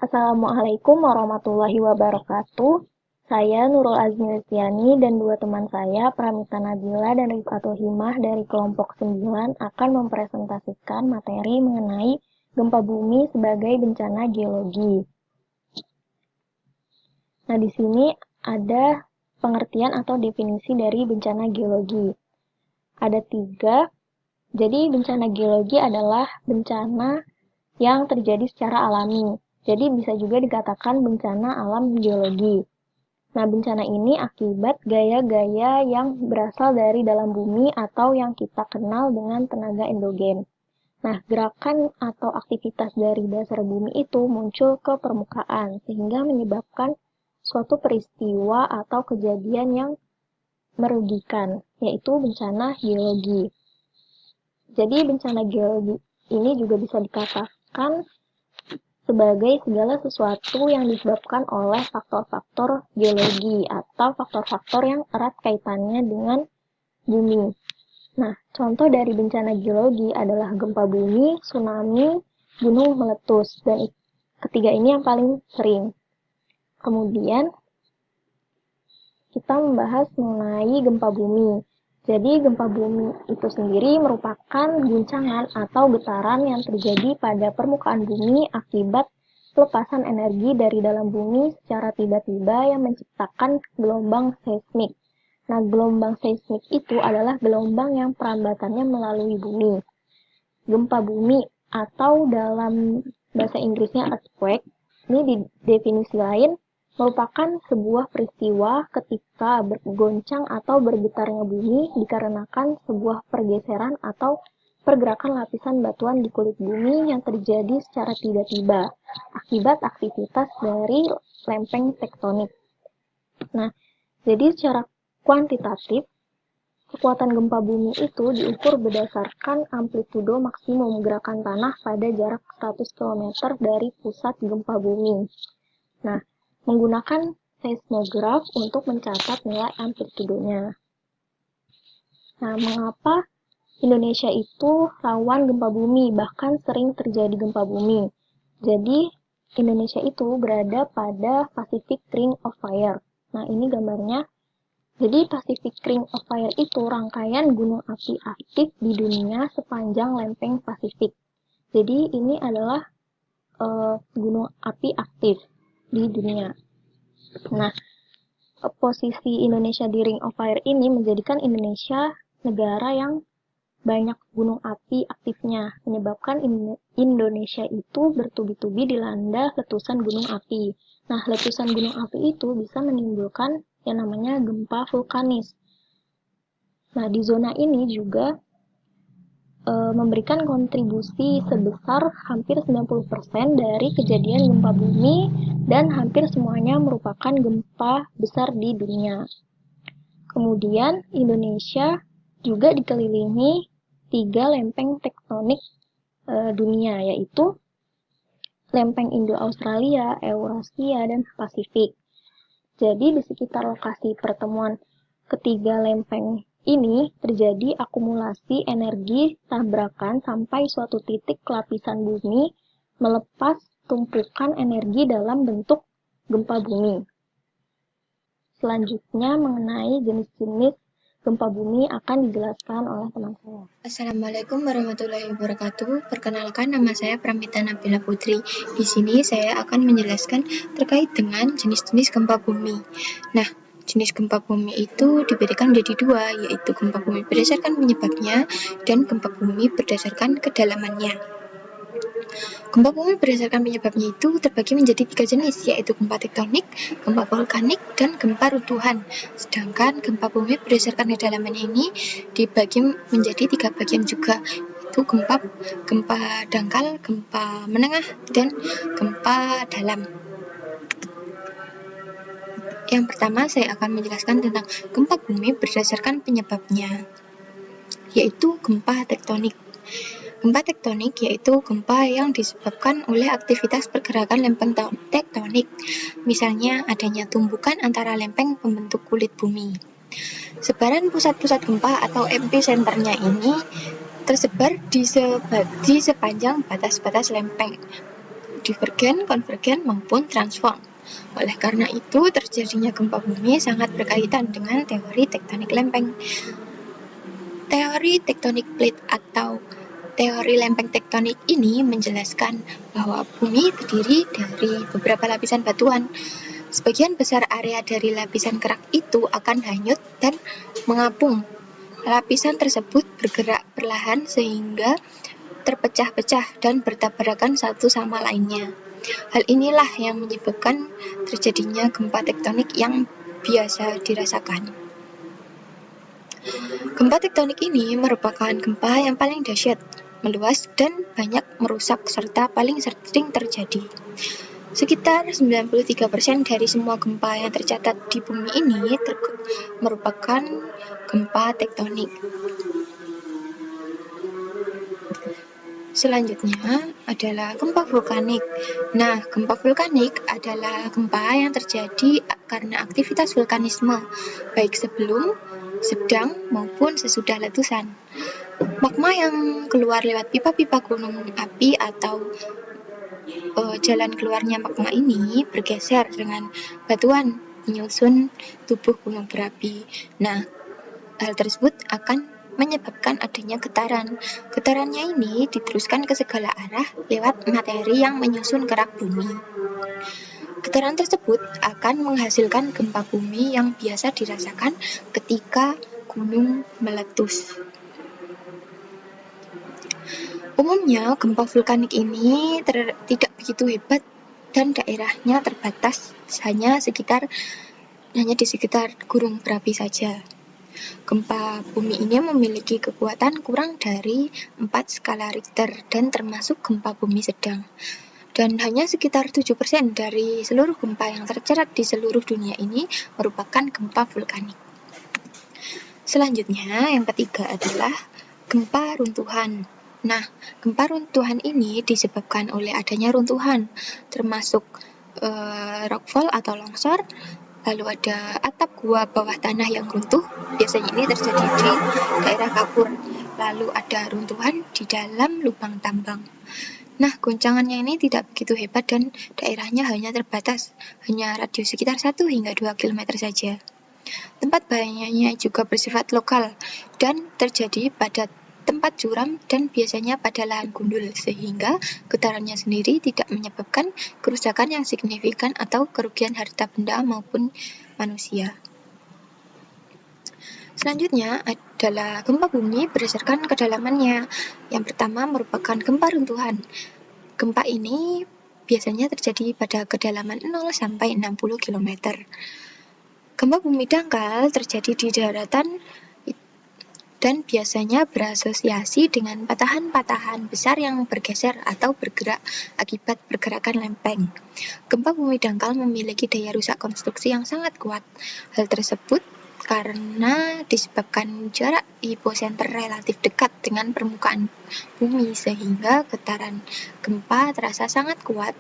Assalamualaikum warahmatullahi wabarakatuh. Saya Nurul Azmi Lestiani dan dua teman saya, Pramita Nabila dan Rifkatul Himah dari kelompok 9 akan mempresentasikan materi mengenai gempa bumi sebagai bencana geologi. Nah, di sini ada pengertian atau definisi dari bencana geologi. Ada 3. Jadi, bencana geologi adalah bencana yang terjadi secara alami. Jadi bisa juga dikatakan bencana alam geologi. Nah, bencana ini akibat gaya-gaya yang berasal dari dalam bumi atau yang kita kenal dengan tenaga endogen. Nah, gerakan atau aktivitas dari dasar bumi itu muncul ke permukaan sehingga menyebabkan suatu peristiwa atau kejadian yang merugikan, yaitu bencana geologi. Jadi bencana geologi ini juga bisa dikatakan sebagai segala sesuatu yang disebabkan oleh faktor-faktor geologi atau faktor-faktor yang erat kaitannya dengan bumi. Nah, contoh dari bencana geologi adalah gempa bumi, tsunami, gunung meletus, dan ketiga ini yang paling sering. Kemudian, kita membahas mengenai gempa bumi. Jadi, gempa bumi itu sendiri merupakan guncangan atau getaran yang terjadi pada permukaan bumi akibat pelepasan energi dari dalam bumi secara tiba-tiba yang menciptakan gelombang seismik. Nah, gelombang seismik itu adalah gelombang yang perambatannya melalui bumi. Gempa bumi atau dalam bahasa Inggrisnya earthquake, ini di definisi lain merupakan sebuah peristiwa ketika bergoncang atau bergetarnya bumi dikarenakan sebuah pergeseran atau pergerakan lapisan batuan di kulit bumi yang terjadi secara tiba-tiba akibat aktivitas dari lempeng tektonik. Nah, jadi secara kuantitatif, kekuatan gempa bumi itu diukur berdasarkan amplitudo maksimum gerakan tanah pada jarak 100 km dari pusat gempa bumi. Nah, menggunakan seismograf untuk mencatat nilai amplitudonya. Nah, mengapa Indonesia itu rawan gempa bumi, bahkan sering terjadi gempa bumi? Jadi, Indonesia itu berada pada Pacific Ring of Fire. Nah, ini gambarnya. Jadi, Pacific Ring of Fire itu rangkaian gunung api aktif di dunia sepanjang lempeng Pasifik. Jadi, ini adalah gunung api aktif di dunia. Nah, posisi Indonesia di Ring of Fire ini menjadikan Indonesia negara yang banyak gunung api aktifnya, menyebabkan Indonesia itu bertubi-tubi dilanda letusan gunung api. Nah, letusan gunung api itu bisa menimbulkan yang namanya gempa vulkanis. Nah, di zona ini juga memberikan kontribusi sebesar hampir 90% dari kejadian gempa bumi dan hampir semuanya merupakan gempa besar di dunia. Kemudian Indonesia juga dikelilingi 3 lempeng tektonik dunia, yaitu lempeng Indo-Australia, Eurasia, dan Pasifik. Jadi di sekitar lokasi pertemuan ketiga lempeng ini terjadi akumulasi energi tabrakan sampai suatu titik lapisan bumi melepas tumpukan energi dalam bentuk gempa bumi. Selanjutnya mengenai jenis-jenis gempa bumi akan dijelaskan oleh teman saya. Assalamualaikum warahmatullahi wabarakatuh. Perkenalkan, nama saya Pramita Nabila Putri. Di sini saya akan menjelaskan terkait dengan jenis-jenis gempa bumi. Nah, jenis gempa bumi itu diberikan menjadi 2, yaitu gempa bumi berdasarkan penyebabnya dan gempa bumi berdasarkan kedalamannya. Gempa bumi berdasarkan penyebabnya itu terbagi menjadi 3 jenis, yaitu gempa tektonik, gempa vulkanik, dan gempa runtuhan. Sedangkan gempa bumi berdasarkan kedalamannya ini dibagi menjadi 3 bagian juga, yaitu gempa dangkal, gempa menengah, dan gempa dalam. Yang pertama, saya akan menjelaskan tentang gempa bumi berdasarkan penyebabnya, yaitu gempa tektonik. Gempa tektonik yaitu gempa yang disebabkan oleh aktivitas pergerakan lempeng tektonik, misalnya adanya tumbukan antara lempeng pembentuk kulit bumi. Sebaran pusat-pusat gempa atau episenternya ini tersebar di sepanjang batas-batas lempeng. divergen, konvergen, maupun transform. Oleh karena itu, terjadinya gempa bumi sangat berkaitan dengan teori tektonik lempeng. Teori tektonik plate atau teori lempeng tektonik ini menjelaskan bahwa bumi terdiri dari beberapa lapisan batuan. Sebagian besar area dari lapisan kerak itu akan hanyut dan mengapung. Lapisan tersebut bergerak perlahan sehingga terpecah-pecah dan bertabrakan satu sama lainnya. Hal inilah yang menyebabkan terjadinya gempa tektonik yang biasa dirasakan. Gempa tektonik ini merupakan gempa yang paling dahsyat, meluas, dan banyak merusak serta paling sering terjadi. Sekitar 93% dari semua gempa yang tercatat di bumi ini merupakan gempa tektonik. Selanjutnya adalah gempa vulkanik. Nah, gempa vulkanik adalah gempa yang terjadi karena aktivitas vulkanisme, baik sebelum, sedang, maupun sesudah letusan. Magma yang keluar lewat pipa-pipa gunung api atau jalan keluarnya magma ini bergeser dengan batuan menyusun tubuh gunung berapi. Nah, hal tersebut akan menyebabkan adanya getaran. Getarannya ini diteruskan ke segala arah lewat materi yang menyusun kerak bumi. Getaran tersebut akan menghasilkan gempa bumi yang biasa dirasakan ketika gunung meletus. Umumnya, gempa vulkanik ini tidak begitu hebat dan daerahnya terbatas hanya di sekitar gunung berapi saja. Gempa bumi ini memiliki kekuatan kurang dari 4 skala Richter dan termasuk gempa bumi sedang. Dan hanya sekitar 7% dari seluruh gempa yang tercatat di seluruh dunia ini merupakan gempa vulkanik. Selanjutnya, yang ketiga adalah gempa runtuhan. Nah, gempa runtuhan ini disebabkan oleh adanya runtuhan, termasuk rockfall atau longsor. Lalu ada atap gua bawah tanah yang runtuh, biasanya ini terjadi di daerah kapur. Lalu ada runtuhan di dalam lubang tambang. Nah, goncangannya ini tidak begitu hebat dan daerahnya hanya terbatas, hanya radius sekitar 1 hingga 2 km saja. Tempat bahayanya juga bersifat lokal dan terjadi pada tempat curam dan biasanya pada lahan gundul, sehingga getarannya sendiri tidak menyebabkan kerusakan yang signifikan atau kerugian harta benda maupun manusia. Selanjutnya adalah gempa bumi berdasarkan kedalamannya. Yang pertama merupakan gempa runtuhan. Gempa ini biasanya terjadi pada kedalaman 0 sampai 60 km. Gempa bumi dangkal terjadi di daratan dan biasanya berasosiasi dengan patahan-patahan besar yang bergeser atau bergerak akibat pergerakan lempeng. Gempa bumi dangkal memiliki daya rusak konstruksi yang sangat kuat. Hal tersebut karena disebabkan jarak hiposenter relatif dekat dengan permukaan bumi, sehingga getaran gempa terasa sangat kuat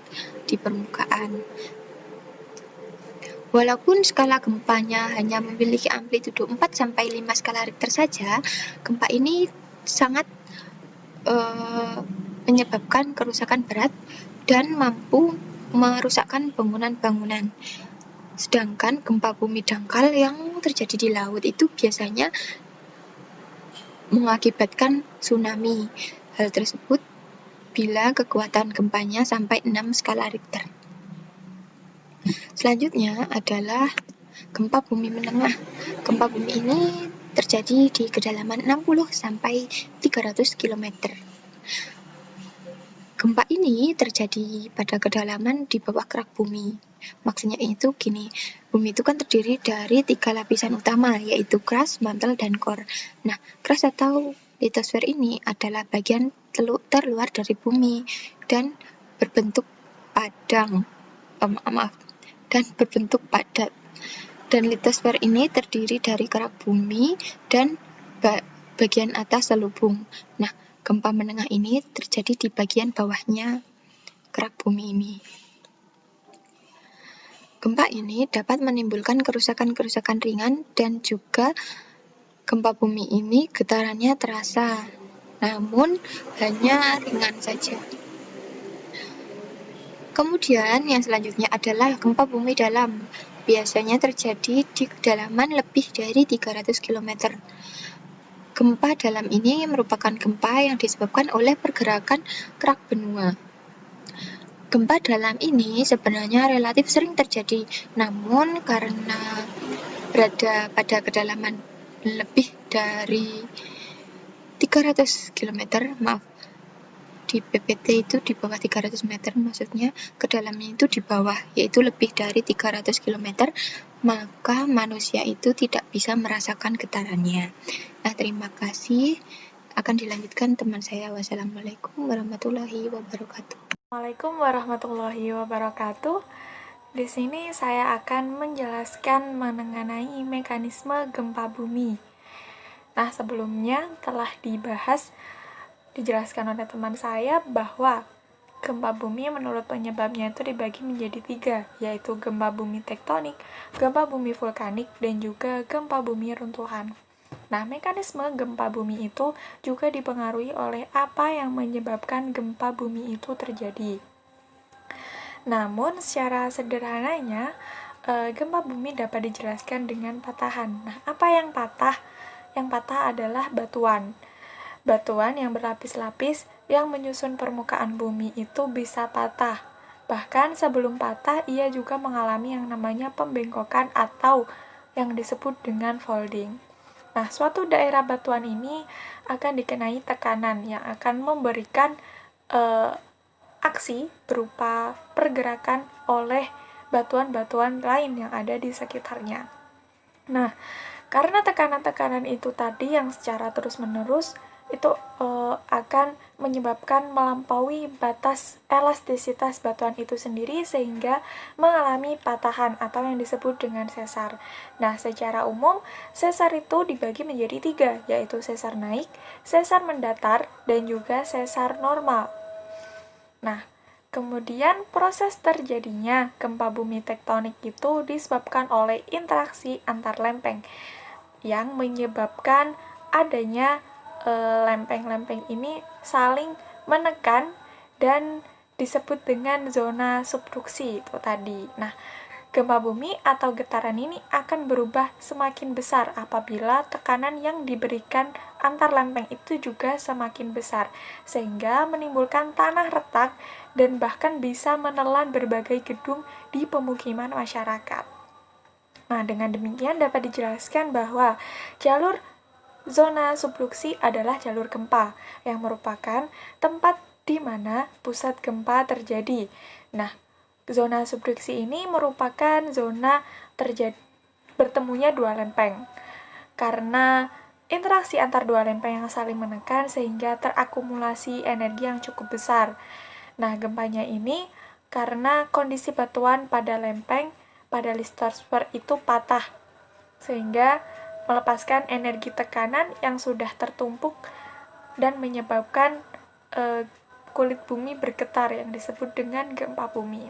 di permukaan. Walaupun skala gempanya hanya memiliki amplitudo 4-5 skala Richter saja, gempa ini sangat menyebabkan kerusakan berat dan mampu merusakkan bangunan-bangunan. Sedangkan gempa bumi dangkal yang terjadi di laut itu biasanya mengakibatkan tsunami. Hal tersebut bila kekuatan gempanya sampai 6 skala Richter. Selanjutnya adalah gempa bumi menengah. Gempa bumi ini terjadi di kedalaman 60 sampai 300 km. Gempa ini terjadi pada kedalaman di bawah kerak bumi. Maksudnya itu gini, bumi itu kan terdiri dari 3 lapisan utama, yaitu crust, mantle, dan core. Nah, crust atau litosfer ini adalah bagian terluar dari bumi dan berbentuk berbentuk padat. Dan litosfer ini terdiri dari kerak bumi dan bagian atas selubung. Nah, gempa menengah ini terjadi di bagian bawahnya kerak bumi ini. Gempa ini dapat menimbulkan kerusakan-kerusakan ringan dan juga gempa bumi ini getarannya terasa, namun hanya ringan saja. Kemudian yang selanjutnya adalah gempa bumi dalam. Biasanya terjadi di kedalaman lebih dari 300 km. Gempa dalam ini merupakan gempa yang disebabkan oleh pergerakan kerak benua. Gempa dalam ini sebenarnya relatif sering terjadi, namun karena berada pada kedalaman lebih dari 300 km, di PPT itu di bawah 300 meter, maksudnya kedalamannya itu di bawah, yaitu lebih dari 300 km, maka manusia itu tidak bisa merasakan getarannya. Nah, terima kasih. Akan dilanjutkan teman saya. Wassalamualaikum warahmatullahi wabarakatuh. Assalamualaikum warahmatullahi wabarakatuh. Di sini saya akan menjelaskan mengenai mekanisme gempa bumi. Nah, sebelumnya telah dijelaskan oleh teman saya bahwa gempa bumi menurut penyebabnya itu dibagi menjadi 3, yaitu gempa bumi tektonik, gempa bumi vulkanik, dan juga gempa bumi runtuhan. Nah, mekanisme gempa bumi itu juga dipengaruhi oleh apa yang menyebabkan gempa bumi itu terjadi. Namun, secara sederhananya, gempa bumi dapat dijelaskan dengan patahan. Nah, apa yang patah? Yang patah adalah batuan. Batuan yang berlapis-lapis yang menyusun permukaan bumi itu bisa patah. Bahkan sebelum patah, ia juga mengalami yang namanya pembengkokan atau yang disebut dengan folding. Nah, suatu daerah batuan ini akan dikenai tekanan yang akan memberikan aksi berupa pergerakan oleh batuan-batuan lain yang ada di sekitarnya. Nah, karena tekanan-tekanan itu tadi yang secara terus-menerus itu akan menyebabkan melampaui batas elastisitas batuan itu sendiri sehingga mengalami patahan atau yang disebut dengan sesar. Nah, secara umum sesar itu dibagi menjadi 3, yaitu sesar naik, sesar mendatar, dan juga sesar normal. Nah, kemudian proses terjadinya gempa bumi tektonik itu disebabkan oleh interaksi antar lempeng yang menyebabkan adanya lempeng-lempeng ini saling menekan dan disebut dengan zona subduksi itu tadi. Nah, gempa bumi atau getaran ini akan berubah semakin besar apabila tekanan yang diberikan antar lempeng itu juga semakin besar, sehingga menimbulkan tanah retak dan bahkan bisa menelan berbagai gedung di pemukiman masyarakat. Nah, dengan demikian dapat dijelaskan bahwa jalur zona subduksi adalah jalur gempa yang merupakan tempat di mana pusat gempa terjadi. Nah, zona subduksi ini merupakan zona bertemunya dua lempeng. Karena interaksi antar dua lempeng yang saling menekan sehingga terakumulasi energi yang cukup besar. Nah, gempanya ini karena kondisi batuan pada lempeng pada lithosfer itu patah sehingga melepaskan energi tekanan yang sudah tertumpuk dan menyebabkan kulit bumi bergetar yang disebut dengan gempa bumi.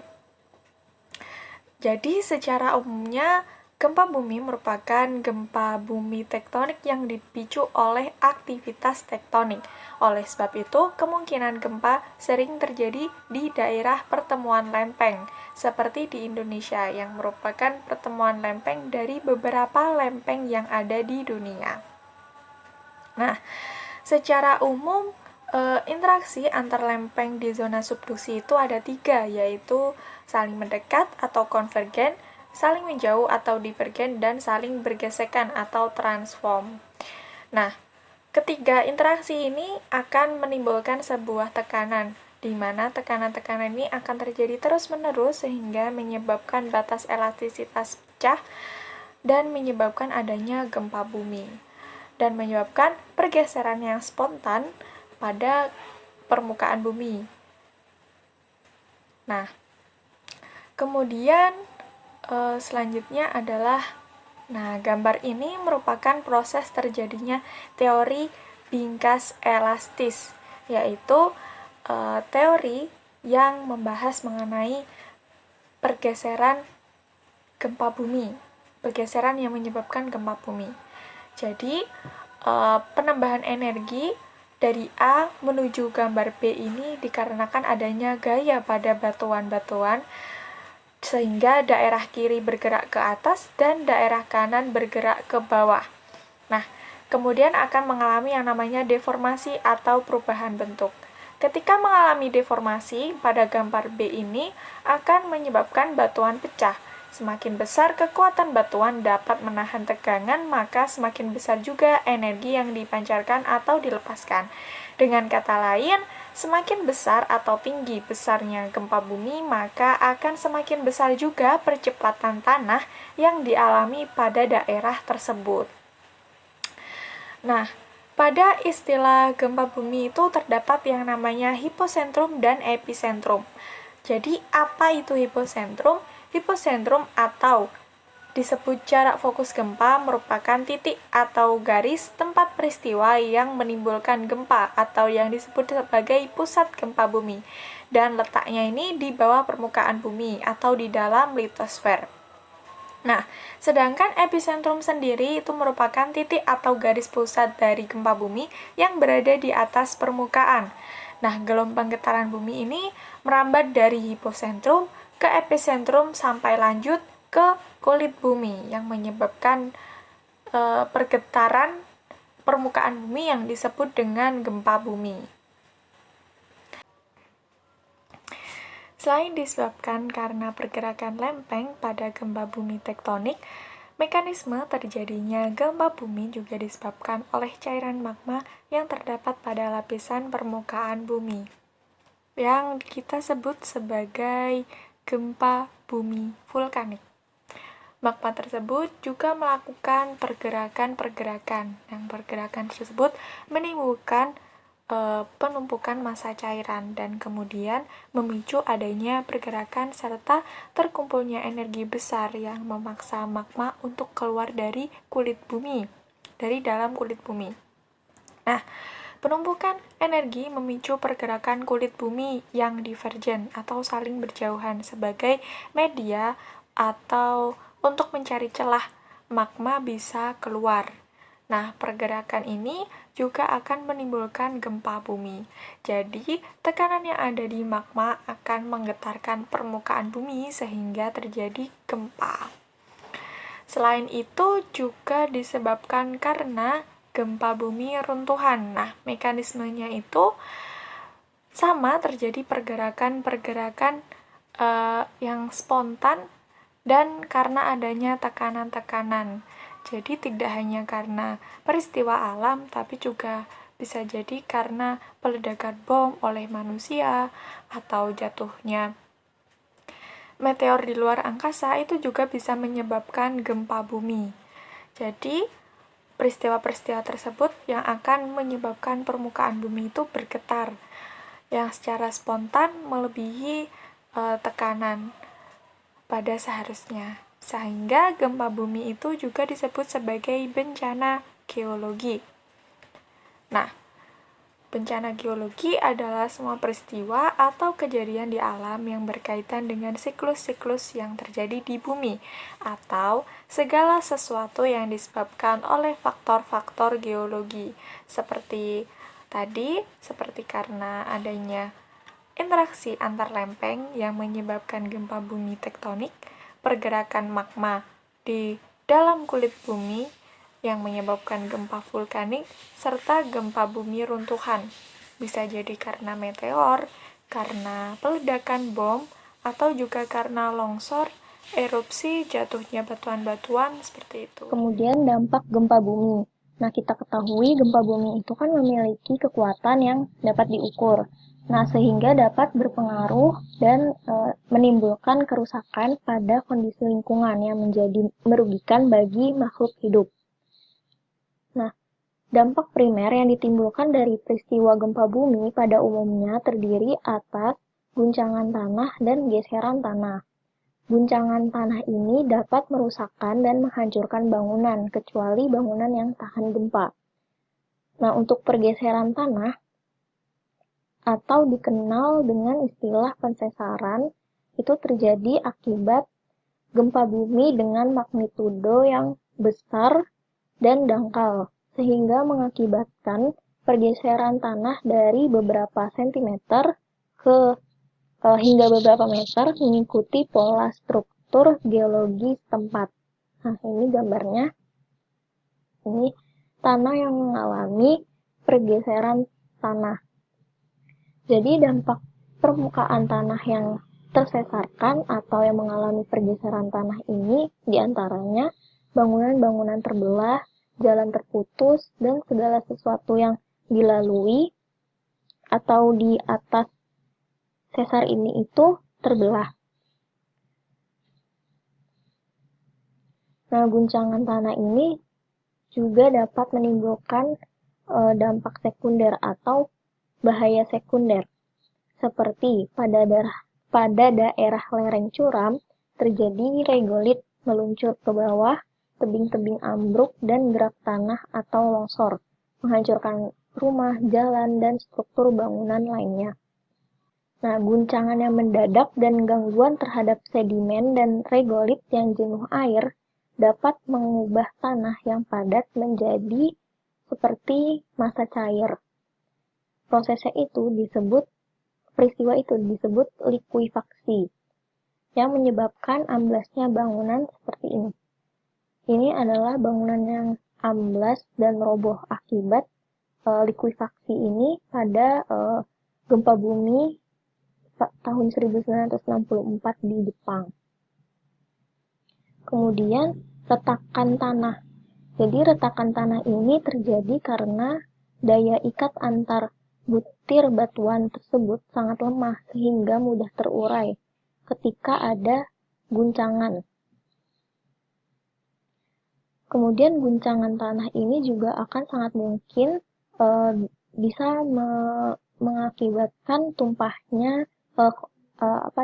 Jadi secara umumnya gempa bumi merupakan gempa bumi tektonik yang dipicu oleh aktivitas tektonik. Oleh sebab itu, kemungkinan gempa sering terjadi di daerah pertemuan lempeng, seperti di Indonesia yang merupakan pertemuan lempeng dari beberapa lempeng yang ada di dunia. Nah, secara umum interaksi antar lempeng di zona subduksi itu ada 3, yaitu saling mendekat atau konvergen, saling menjauh atau divergen, dan saling bergesekan atau transform. Nah, ketiga interaksi ini akan menimbulkan sebuah tekanan, di mana tekanan-tekanan ini akan terjadi terus-menerus sehingga menyebabkan batas elastisitas pecah dan menyebabkan adanya gempa bumi dan menyebabkan pergeseran yang spontan pada permukaan bumi. Nah, kemudian selanjutnya adalah gambar ini merupakan proses terjadinya teori bingkas elastis, yaitu teori yang membahas mengenai pergeseran gempa bumi, pergeseran yang menyebabkan gempa bumi. Jadi, penambahan energi dari A menuju gambar B ini dikarenakan adanya gaya pada batuan-batuan, sehingga daerah kiri bergerak ke atas dan daerah kanan bergerak ke bawah. Nah, kemudian akan mengalami yang namanya deformasi atau perubahan bentuk. Ketika mengalami deformasi pada gambar B ini akan menyebabkan batuan pecah. Semakin besar kekuatan batuan dapat menahan tegangan, maka semakin besar juga energi yang dipancarkan atau dilepaskan. Dengan kata lain, semakin besar atau tinggi besarnya gempa bumi, maka akan semakin besar juga percepatan tanah yang dialami pada daerah tersebut. Nah, pada istilah gempa bumi itu terdapat yang namanya hipocentrum dan epicentrum. Jadi, apa itu hipocentrum? Hipocentrum atau disebut jarak fokus gempa merupakan titik atau garis tempat peristiwa yang menimbulkan gempa atau yang disebut sebagai pusat gempa bumi. Dan letaknya ini di bawah permukaan bumi atau di dalam litosfer. Nah, sedangkan epicentrum sendiri itu merupakan titik atau garis pusat dari gempa bumi yang berada di atas permukaan. Nah, gelombang getaran bumi ini merambat dari hipocentrum ke epicentrum sampai lanjut ke kulit bumi yang menyebabkan pergetaran permukaan bumi yang disebut dengan gempa bumi. Selain disebabkan karena pergerakan lempeng pada gempa bumi tektonik, mekanisme terjadinya gempa bumi juga disebabkan oleh cairan magma yang terdapat pada lapisan permukaan bumi, yang kita sebut sebagai gempa bumi vulkanik. Magma tersebut juga melakukan pergerakan-pergerakan, yang pergerakan tersebut menimbulkan penumpukan massa cairan dan kemudian memicu adanya pergerakan serta terkumpulnya energi besar yang memaksa magma untuk keluar dari kulit bumi, dari dalam kulit bumi. Nah, penumpukan energi memicu pergerakan kulit bumi yang divergen atau saling berjauhan sebagai media atau untuk mencari celah magma bisa keluar. Nah, pergerakan ini juga akan menimbulkan gempa bumi. Jadi, tekanan yang ada di magma akan menggetarkan permukaan bumi sehingga terjadi gempa. Selain itu juga disebabkan karena gempa bumi runtuhan. Nah, mekanismenya itu sama, terjadi pergerakan-pergerakan yang spontan dan karena adanya tekanan-tekanan. Jadi tidak hanya karena peristiwa alam, tapi juga bisa jadi karena peledakan bom oleh manusia atau jatuhnya meteor di luar angkasa itu juga bisa menyebabkan gempa bumi. Jadi, peristiwa-peristiwa tersebut yang akan menyebabkan permukaan bumi itu bergetar, yang secara spontan melebihi tekanan pada seharusnya. Sehingga gempa bumi itu juga disebut sebagai bencana geologi. Nah, bencana geologi adalah semua peristiwa atau kejadian di alam yang berkaitan dengan siklus-siklus yang terjadi di bumi, atau segala sesuatu yang disebabkan oleh faktor-faktor geologi, seperti karena adanya interaksi antar lempeng yang menyebabkan gempa bumi tektonik, pergerakan magma di dalam kulit bumi yang menyebabkan gempa vulkanik, serta gempa bumi runtuhan. Bisa jadi karena meteor, karena peledakan bom, atau juga karena longsor, erupsi, jatuhnya batuan-batuan, seperti itu. Kemudian dampak gempa bumi. Nah, kita ketahui gempa bumi itu kan memiliki kekuatan yang dapat diukur. Nah, sehingga dapat berpengaruh dan menimbulkan kerusakan pada kondisi lingkungan yang menjadi merugikan bagi makhluk hidup. Nah, dampak primer yang ditimbulkan dari peristiwa gempa bumi pada umumnya terdiri atas guncangan tanah dan geseran tanah. Guncangan tanah ini dapat merusakkan dan menghancurkan bangunan, kecuali bangunan yang tahan gempa. Nah, untuk pergeseran tanah, atau dikenal dengan istilah pensesaran, itu terjadi akibat gempa bumi dengan magnitudo yang besar dan dangkal, sehingga mengakibatkan pergeseran tanah dari beberapa sentimeter ke hingga beberapa meter mengikuti pola struktur geologi setempat. Nah, ini gambarnya. Ini tanah yang mengalami pergeseran tanah. Jadi dampak permukaan tanah yang tersesarkan atau yang mengalami pergeseran tanah ini diantaranya bangunan-bangunan terbelah, jalan terputus, dan segala sesuatu yang dilalui atau di atas sesar ini itu terbelah. Nah, guncangan tanah ini juga dapat menimbulkan dampak sekunder atau bahaya sekunder, seperti pada daerah lereng curam terjadi regolit meluncur ke bawah, tebing-tebing ambruk, dan gerak tanah atau longsor, menghancurkan rumah, jalan, dan struktur bangunan lainnya. Nah, guncangan yang mendadak dan gangguan terhadap sedimen dan regolit yang jenuh air dapat mengubah tanah yang padat menjadi seperti massa cair. Peristiwa itu disebut likuifaksi, yang menyebabkan amblasnya bangunan seperti ini. Ini adalah bangunan yang amblas dan roboh akibat likuifaksi ini pada gempa bumi tahun 1964 di Jepang. Kemudian retakan tanah. Jadi retakan tanah ini terjadi karena daya ikat antar butir batuan tersebut sangat lemah sehingga mudah terurai ketika ada guncangan. Kemudian guncangan tanah ini juga akan sangat mungkin bisa mengakibatkan tumpahnya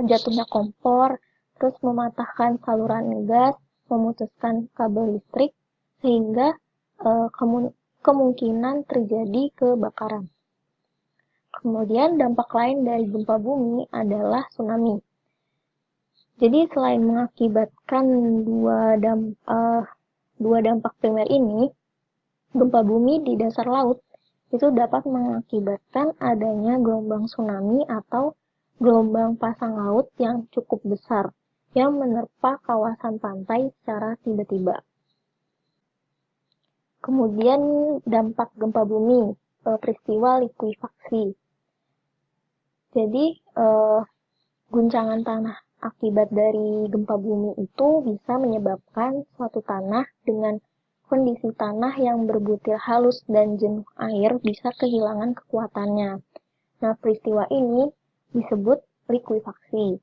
jatuhnya kompor, terus mematahkan saluran gas, memutuskan kabel listrik, sehingga kemungkinan terjadi kebakaran. Kemudian dampak lain dari gempa bumi adalah tsunami. Jadi selain mengakibatkan dua dampak primer ini, gempa bumi di dasar laut itu dapat mengakibatkan adanya gelombang tsunami atau gelombang pasang laut yang cukup besar yang menerpa kawasan pantai secara tiba-tiba. Kemudian dampak gempa bumi, peristiwa likuifaksi. Jadi guncangan tanah akibat dari gempa bumi itu bisa menyebabkan suatu tanah dengan kondisi tanah yang berbutir halus dan jenuh air bisa kehilangan kekuatannya. Nah, peristiwa ini disebut likuifaksi.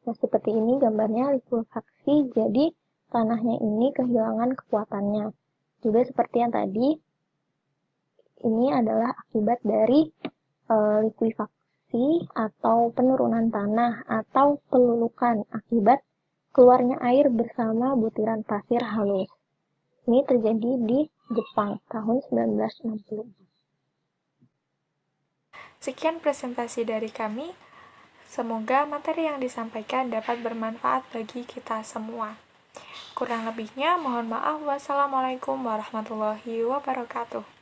Nah, seperti ini gambarnya likuifaksi, jadi tanahnya ini kehilangan kekuatannya. Juga seperti yang tadi, ini adalah akibat dari likuifaksi atau penurunan tanah atau pelulukan akibat keluarnya air bersama butiran pasir halus. Ini terjadi di Jepang tahun 1964. Sekian presentasi dari kami. Semoga materi yang disampaikan dapat bermanfaat bagi kita semua. Kurang lebihnya mohon maaf. Wassalamualaikum warahmatullahi wabarakatuh.